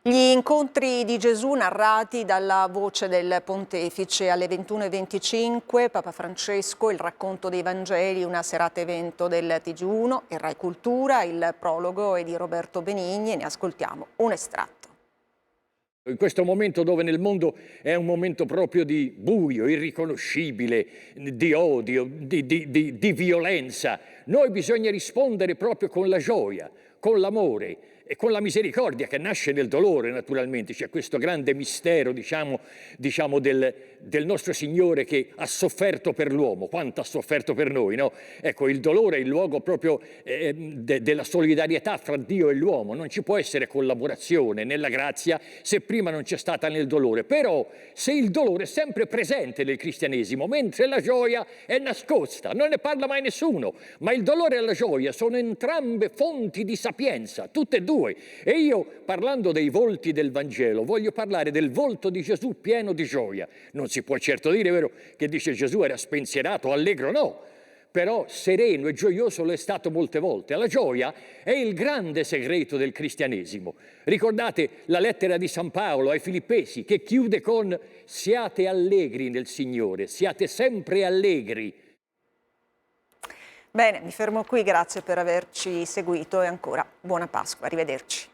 Gli incontri di Gesù narrati dalla voce del Pontefice alle 21:25, Papa Francesco, il racconto dei Vangeli, una serata evento del TG1 e Rai Cultura, il prologo è di Roberto Benigni e ne ascoltiamo un estratto. In questo momento dove nel mondo è un momento proprio di buio, irriconoscibile, di odio, di violenza, noi bisogna rispondere proprio con la gioia, con l'amore e con la misericordia che nasce nel dolore naturalmente. C'è questo grande mistero, diciamo del nostro Signore che ha sofferto per l'uomo, quanto ha sofferto per noi, no? Ecco, il dolore è il luogo proprio della solidarietà fra Dio e l'uomo. Non ci può essere collaborazione nella grazia se prima non c'è stata nel dolore. Però se il dolore è sempre presente nel cristianesimo, mentre la gioia è nascosta, non ne parla mai nessuno, ma il dolore e la gioia sono entrambe fonti di sapienza, tutte e due. E io, parlando dei volti del Vangelo, voglio parlare del volto di Gesù pieno di gioia. Non si può certo dire, vero, che dice Gesù era spensierato, allegro, no. Però sereno e gioioso lo è stato molte volte. La gioia è il grande segreto del cristianesimo. Ricordate la lettera di San Paolo ai Filippesi che chiude con siate allegri nel Signore, siate sempre allegri. Bene, mi fermo qui, grazie per averci seguito e ancora buona Pasqua, arrivederci.